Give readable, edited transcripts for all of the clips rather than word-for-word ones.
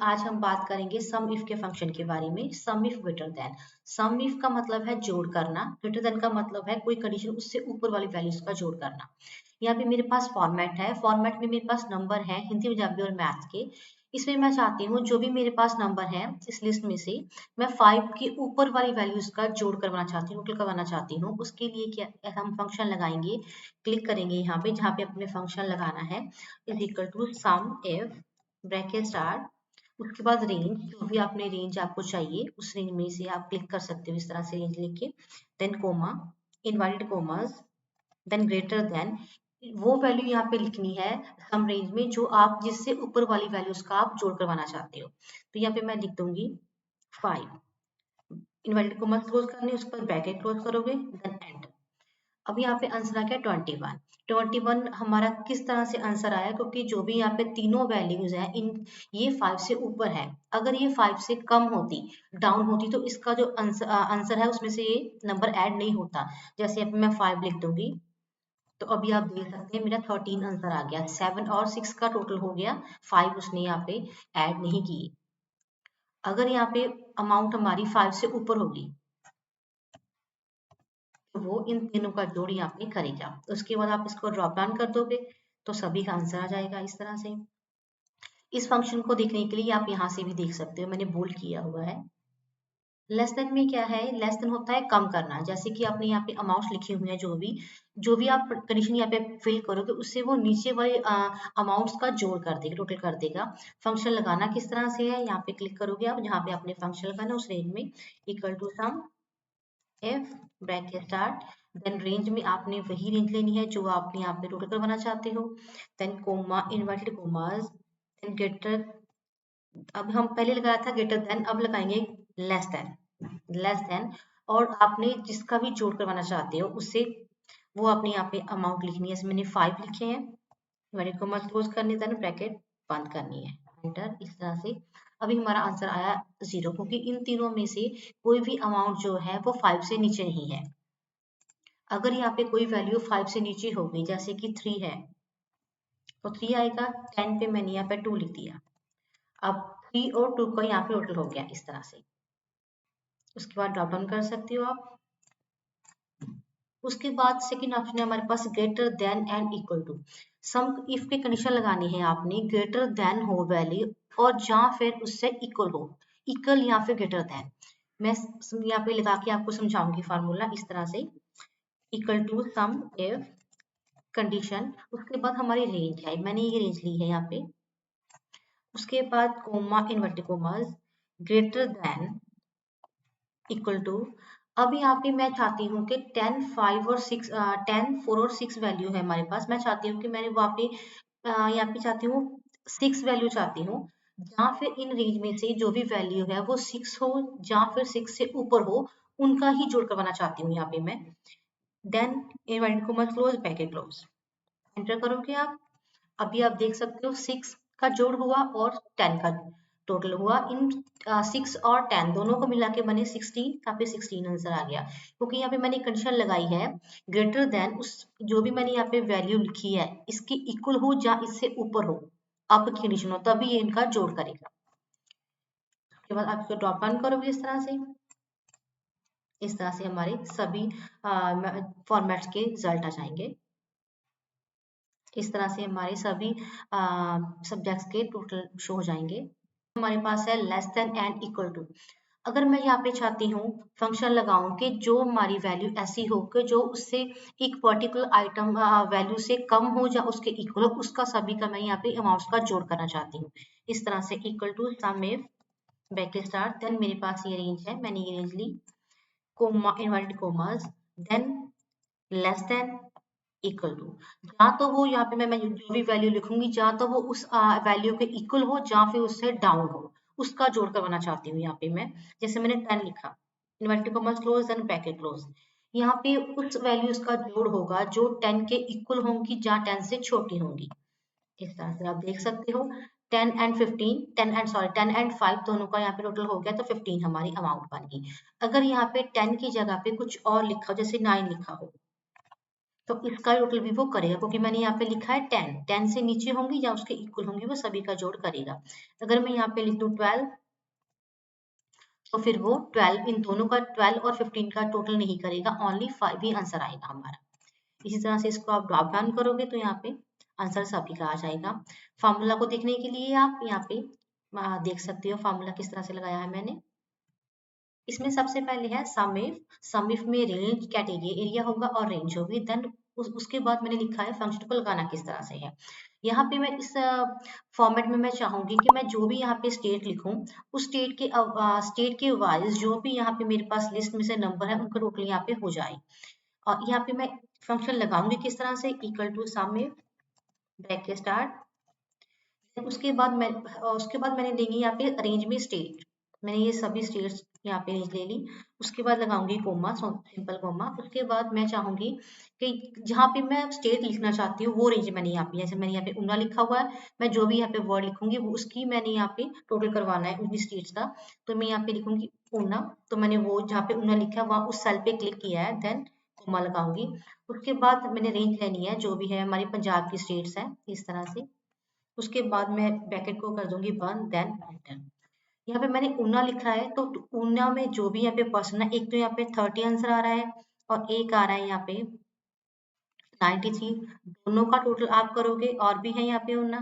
आज हम बात करेंगे सम इफ के फंक्शन के बारे में। Sum if greater than, sum if का मतलब है जोड़ करना, ग्रेटर देन का मतलब है कोई कंडीशन उससे ऊपर वाली वैल्यूज का जोड़ करना। यहाँ पे मेरे पास फॉर्मेट है, फॉर्मेट में मेरे पास नंबर है हिंदी, पंजाबी और मैथ के। इसमें मैं चाहती हूँ जो भी मेरे पास नंबर है इस लिस्ट में से मैं 5 के ऊपर वाली वैल्यूज का जोड़ करवाना चाहती हूँ, टोटल करवाना चाहती हूँ। उसके लिए क्या हम फंक्शन लगाएंगे, क्लिक करेंगे यहाँ पे जहाँ पे अपने फंक्शन लगाना है, is equal to sum if bracket start, उसके बाद रेंज, जो भी आपने रेंज आपको चाहिए उस रेंज में से आप क्लिक कर सकते हो इस तरह से रेंज लिख के, then comma, inverted commas, then greater than, वो वैल्यू यहाँ पे लिखनी है सम रेंज में जो आप जिससे ऊपर वाली वैल्यूज का आप जोड़ करवाना चाहते हो। तो यहाँ पे मैं लिख दूंगी 5, इनवर्टेड कोमास क्लोज करने, उसके बाद ब्रैकेट क्लोज करोगे, देन एंटर। अब यहाँ पे आंसर आ गया 21। 21 हमारा किस तरह से आंसर आया, क्योंकि जो भी यहाँ पे तीनों वैल्यूज है इन ये 5 से ऊपर है। अगर ये 5 से कम होती, डाउन होती, तो इसका जो आंसर है उसमें से ये नंबर ऐड नहीं होता। जैसे अब मैं 5 लिख दूंगी तो अभी आप देख सकते हैं मेरा 13 आंसर आ गया। 7 और 6 का टोटल हो गया 5, उसने यहाँ पे ऐड नहीं किए। अगर यहाँ पे अमाउंट हमारी 5 से ऊपर होगी तो वो इन तीनों का जोड़ यहाँ पे करेगा। उसके बाद आप इसको ड्रॉप डाउन कर दोगे तो सभी का आंसर आ जाएगा इस तरह से। इस फंक्शन को देखने के लिए आप यहाँ से भी देख सकते हो, मैंने बोल्ड किया हुआ है। लेस देन में क्या है, लेस देन होता है कम करना। जैसे कि आपने यहाँ पे अमाउंट लिखे हुए हैं, जो भी आप कंडीशन यहाँ पे फिल करोगे उससे वो नीचे वाले अमाउंट्स का जोड़ कर देगा, टोटल कर देगा। फंक्शन लगाना किस तरह से है, यहाँ पे क्लिक करोगे आप जहाँ पे आपने फंक्शन लगाना उस रेंज में, equal to sum if bracket start, then range में आपने वही रेंज लेनी है जो आपने यहाँ पे टोटल करवाना चाहते हो, then comma, inverted commas, then greater, अब हम पहले लगाया था ग्रेटर देन, अब लगाएंगे लेस देन, लेस देन, और आपने जिसका भी जोड़ करवाना चाहते हो उससे वो आपने यहाँ पे अमाउंट लिखनी है। जैसे मैंने 5 लिखे हैं, इनवर्टेड कोमास क्लोज करनी, देन ब्रैकेट बंद करनी है, एंटर। इस तरह से अभी हमारा आंसर आया 0, क्योंकि इन तीनों में से कोई भी अमाउंट जो है वो 5 से नीचे नहीं है। अगर यहाँ पे कोई वैल्यू 5 से नीचे हो गई, जैसे कि 3 है तो 3 आएगा। 10 पे मैंने यहाँ पे 2 लिख दिया, अब 3 और 2 का यहाँ पे टोटल हो गया इस तरह से। उसके बाद ड्रॉप डाउन कर सकते हो आप। उसके बाद सेकंड ऑप्शन है हमारे पास greater than and equal to. Sum if की कंडीशन लगानी है आपने, ग्रेटर देन हो वैल्यू और या फिर उससे इक्वल हो, इक्वल या फिर ग्रेटर देन। मैं यहाँ पे लगा के आपको समझाऊंगी फार्मूला इस तरह से, equal to sum if condition, उसके बाद हमारी रेंज है, मैंने ये रेंज ली है यहाँ पे, उसके बाद comma, inverted commas, greater than, equal to. अब यहाँ पे मैं चाहती हूँ कि 10, 5 और 6, 10, 4 और 6 वैल्यू है हमारे पास। मैं चाहती हूँ कि मैंने वहाँ पे यहाँ पे चाहती हूँ 6 वैल्यू चाहती हूँ, या फिर इन रेंज में से जो भी वैल्यू है वो 6 हो या फिर 6 से ऊपर हो, उनका ही जोड़ करवाना चाहती हूँ यहाँ पे मैं। Then inverted comma close, bracket close, enter करोगे आप। अभी आप देख सकते हो 6 का जोड़ हुआ और 10 का टोटल हुआ। इन 6 और 10 दोनों को मिला के बने 16, यहाँ पे 16 आंसर आ गया, क्योंकि यहाँ पे मैंने कंडीशन लगाई है ग्रेटर देन, उस जो भी मैंने यहाँ पे वैल्यू लिखी है इसके इक्वल हो या इससे ऊपर हो, अपर कंडीशन हो, तभी ये इनका जोड़ करेगा। उसके बाद आप इसको ड्रॉप डाउन करोगे इस तरह से। इस तरह से हमारे सभी फॉर्मेट्स के रिजल्ट आ जाएंगे। इस तरह से हमारे सभी सब्जेक्ट्स के टोटल शो हो जाएंगे। हमारे पास है less than and equal to. अगर मैं यहाँ पे चाहती हूँ फंक्शन लगाऊं कि जो हमारी वैल्यू ऐसी हो कि जो उससे एक पर्टिकुलर आइटम वैल्यू से कम हो या उसके इक्वल हो, उसका सभी का मैं यहाँ पे अमाउंट्स का जोड़ करना चाहती हूँ। इस तरह से equal to sum if bracket start, then मेरे पास ये रेंज है, मैंने ये रेंज ली, comma, inverted commas, then less than, equal to. जहाँ तो वो यहाँ पे मैं जो भी वैल्यू लिखूंगी, जहाँ तो वो उस वैल्यू के इक्वल हो जहाँ फिर उससे डाउन हो, उसका जोड़ करवाना चाहती हूँ यहाँ पे मैं। जैसे मैंने 10 लिखा, inverted commas close and bracket close, यहाँ पे उस वैल्यूज का जोड़ होगा जो 10 के इक्वल होंगी जहाँ 10 से छोटी होंगी। इस तरह से आप देख सकते हो 10 एंड 15, 10 एंड 5 दोनों का यहाँ पे टोटल हो गया तो 15 हमारी अमाउंट बन गई। अगर यहाँ पे 10 की जगह पे कुछ और लिखा हो, जैसे 9 लिखा हो, तो इसका टोटल भी वो करेगा, क्योंकि मैंने यहाँ पे लिखा है 10, 10 से नीचे होंगी या उसके इक्वल होंगी वो सभी का जोड़ करेगा। अगर मैं यहाँ पे लिख दूँ 12, तो फिर वो 12 इन दोनों का 12 और 15 का टोटल नहीं करेगा, ओनली 5 ही आंसर आएगा हमारा। इसी तरह से इसको आप ड्रॉप डाउन करोगे तो यहाँ पे आंसर सभी का आ जाएगा। फार्मूला को देखने के लिए आप यहाँ पे देख सकते हो फार्मूला किस तरह से लगाया है मैंने। इसमें सबसे पहले है सम इफ, सम इफ में रेंज कैटेगरी एरिया होगा और रेंज होगी, देन उसके बाद मैंने लिखा है फंक्शन को लगाना किस तरह से है। यहाँ पे मैं इस फॉर्मेट में मैं चाहूंगी कि मैं जो भी यहाँ पे स्टेट लिखूं, उस स्टेट के वाइज जो भी यहाँ पे मेरे पास लिस्ट में से नंबर है उनका टोटल यहाँ पे हो जाए। और यहाँ पे मैं फंक्शन लगाऊंगी किस तरह से, equal to sum if bracket start, उसके बाद मैंने लेंगी यहाँ पे रेंज में स्टेट, मैंने ये सभी स्टेट्स यहाँ पे रेंज ले ली। उसके बाद लगाऊंगी कोमा, सिंपल कोमा। उसके बाद मैं चाहूंगी कि जहाँ पे मैं स्टेट लिखना चाहती हूँ वो रेंज मैंने यहाँ पे, जैसे मैंने यहाँ पे ऊना लिखा हुआ है, मैं जो भी यहाँ पे वर्ड लिखूंगी वो उसकी मैंने यहाँ पे टोटल करवाना है उन्हीं स्टेट्स का। तो मैं यहाँ पे लिखूंगी ऊना, तो मैंने वो जहाँ पे ऊना लिखा है वहाँ उस सेल पे क्लिक किया है, देन कोमा लगाऊंगी। उसके बाद मैंने रेंज लेनी है जो भी है हमारी पंजाब की स्टेट्स है इस तरह से। उसके बाद मैं ब्रैकेट को कर दूंगी बंद, देन एंटर। यहाँ पे मैंने ऊना लिखा है, तो ऊना में जो भी यहाँ पे पर्सन है, एक तो यहाँ पे 30 आंसर आ रहा है और एक आ रहा है यहाँ पे 93, दोनों का टोटल आप करोगे और भी है यहाँ पे ऊना,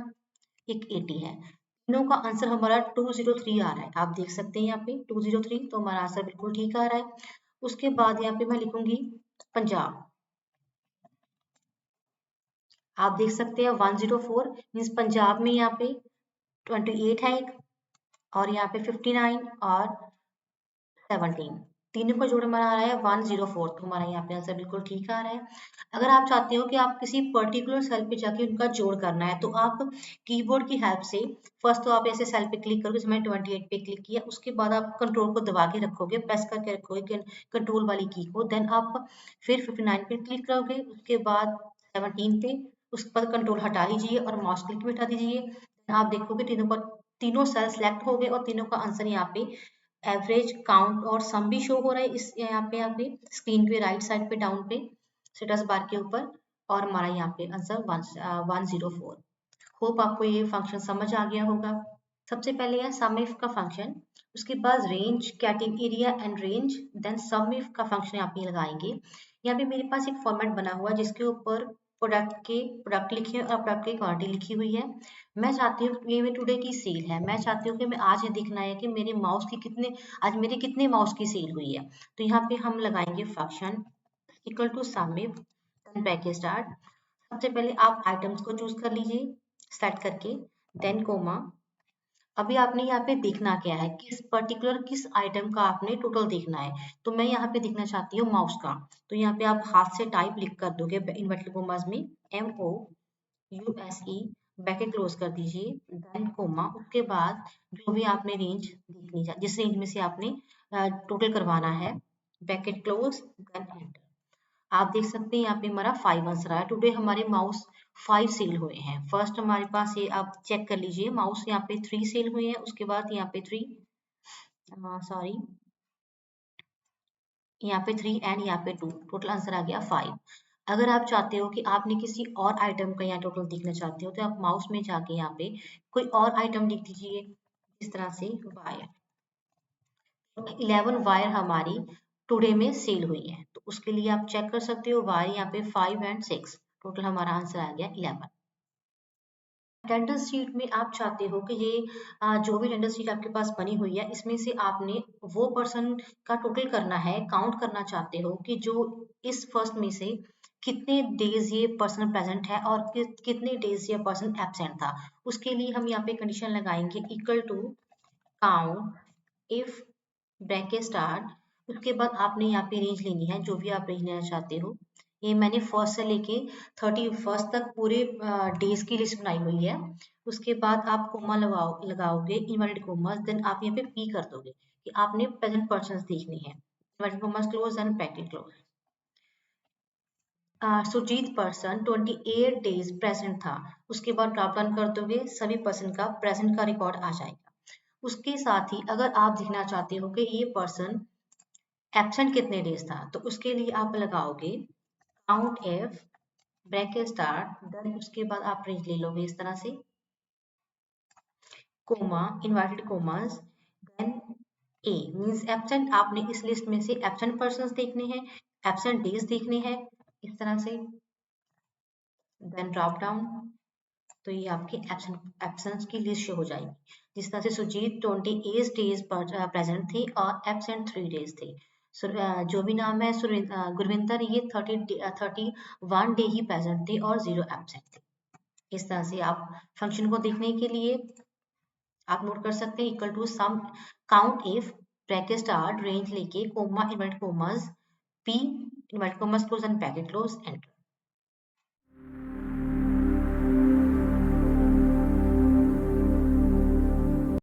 एक 80 है। तीनों का आंसर हमारा 203 आ रहा है, आप देख सकते हैं यहाँ पे 203, तो हमारा आंसर बिल्कुल ठीक आ रहा है। उसके बाद यहाँ पे मैं लिखूंगी पंजाब, आप देख सकते हैं 104 मीन्स पंजाब में यहाँ पे 28 है एक, और यहाँ पे 59 और 17, तीनों का जोड़ हमारा आ रहा है 104, तो हमारा यहाँ पे आंसर बिल्कुल ठीक आ रहा है। अगर आप चाहते हो कि आप किसी पर्टिकुलर सेल पे जाके उनका जोड़ करना है, तो आप कीबोर्ड की हेल्प से फर्स्ट तो आप ऐसे सेल पे क्लिक करोगे, जैसे मैंने 28 पे क्लिक किया, उसके बाद आप कंट्रोल को दबा के रखोगे, प्रेस करके रखोगे कंट्रोल वाली की को, देन आप फिर 59 पे क्लिक करोगे, उसके बाद 17 पे उस पर कंट्रोल हटा लीजिए और माउस क्लिक भी हटा दीजिए। आप देखोगे तीनों सेल सेलेक्ट हो गए और तीनों का आंसर यहाँ पे एवरेज, काउंट और सम भी शो हो रहा है इस यहाँ पे स्क्रीन के राइट साइड पे डाउन पे स्टेटस बार के ऊपर, और हमारा यहाँ पे आंसर 104। होप आपको ये फंक्शन समझ आ गया होगा। सबसे पहले है सम इफ का फंक्शन, उसके बाद range, category area and range, then sum if का फंक्शन आप ये लगाएंगे। यहाँ पे मेरे पास एक फॉर्मेट बना हुआ है जिसके ऊपर प्रोडक्ट लिखे और प्रोडक्ट की क्वांटिटी लिखी हुई है। मैं चाहती हूँ, ये टुडे की सेल है, मैं चाहती हूँ कि मैं आज ये दिखना है कि मेरे माउस की कितने, आज मेरे कितने माउस की सेल हुई है। तो यहाँ पे हम लगाएंगे function equal to sum if bracket start. सबसे पहले आप आइटम्स को चूज कर लीजिए सेट करके, देन कोमा। अभी आपने यहाँ पे देखना क्या है, किस आइटम का आपने टोटल देखना है। तो मैं यहाँ पे देखना चाहती हूँ माउस का, तो यहाँ पे आप हाथ से टाइप लिख कर दोगे इन्वर्टेड कोमास में MOUSE, ब्रैकेट क्लोज कर दीजिए, देन कोमा। उसके बाद जो भी आपने रेंज देखनी है, जिस रेंज में से आपने टोटल करवाना है, ब्रैकेट क्लोज, देन एंटर। आप देख सकते हैं यहाँ पे हमारा 5 आंसर आया। टुडे हमारे माउस 5 सेल हुए हैं। फर्स्ट हमारे पास ये आप चेक कर लीजिए, माउस यहाँ पे 3 सेल हुए हैं, उसके बाद यहाँ पे 3 सॉरी यहाँ पे 3 एंड यहाँ पे 2, टोटल आंसर आ गया 5। अगर आप चाहते हो कि आपने किसी और आइटम का यहाँ टोटल देखना चाहते हो, तो आप माउस में जाके यहाँ पे कोई और आइटम लिख दीजिए, इस तरह से वायर। 11 वायर हमारी टुडे में सेल हुई है, तो उसके लिए आप चेक कर सकते हो वायर यहाँ पे 5 एंड 6, टोटल हमारा आंसर आ गया 11। अटेंडेंस शीट में आप चाहते हो कि ये जो भी अटेंडेंस शीट आपके पास बनी हुई है, इसमें से आपने वो पर्सन का टोटल करना है, काउंट करना चाहते हो कि जो इस फर्स्ट में से कितने डेज ये पर्सन प्रेजेंट है और कितने डेज ये पर्सन एब्सेंट था। उसके लिए हम यहाँ पे कंडीशन लगाएंगे equal to count if bracket start. उसके बाद आपने यहाँ पे रेंज लेनी है, जो भी आप रेंज लेना चाहते हो। ये मैंने फर्स्ट से लेके 31 तक पूरे डेज की लिस्ट बनाई हुई है। उसके बाद आप कोमा लगाओगे इनवर्टेड कोमास, देन आप यहाँ पे पी कर दोगे कि आपने प्रेजेंट पर्सन देखनी है, inverted commas close and bracket close. Sujit person 28 days present था, उसके बाद ड्रॉप डाउन कर दोगे, सभी पर्सन का प्रेजेंट का रिकॉर्ड आ जाएगा। उसके साथ ही अगर आप देखना चाहते हो कि ये पर्सन एब्सेंट कितने डेज था, तो उसके लिए आप लगाओगे count if bracket start, then उसके बाद आप रेंज ले लोगे इस तरह से, comma, inverted commas, then A means absent. आपने इस लिस्ट में से एब्सेंट पर्सन्स देखने हैं, एब्सेंट डेज देखने हैं, इस तरह से, देन ड्रॉप डाउन। तो ये आपकी एब्सेंस की लिस्ट शो हो जाएगी, जिस तरह से सुजीत 28 डेज प्रेजेंट थे और एब्सेंट 3 डेज थे। जो भी नाम है गुरविंदर, ये 31 डे ही प्रेजेंट थे और 0 एब्सेंट थे। इस तरह से आप फंक्शन को देखने के लिए आप नोट कर सकते हैं, equal to sum count if, bracket start, range लेके, comma, inverted commas, P, inverted commas close and bracket close, enter.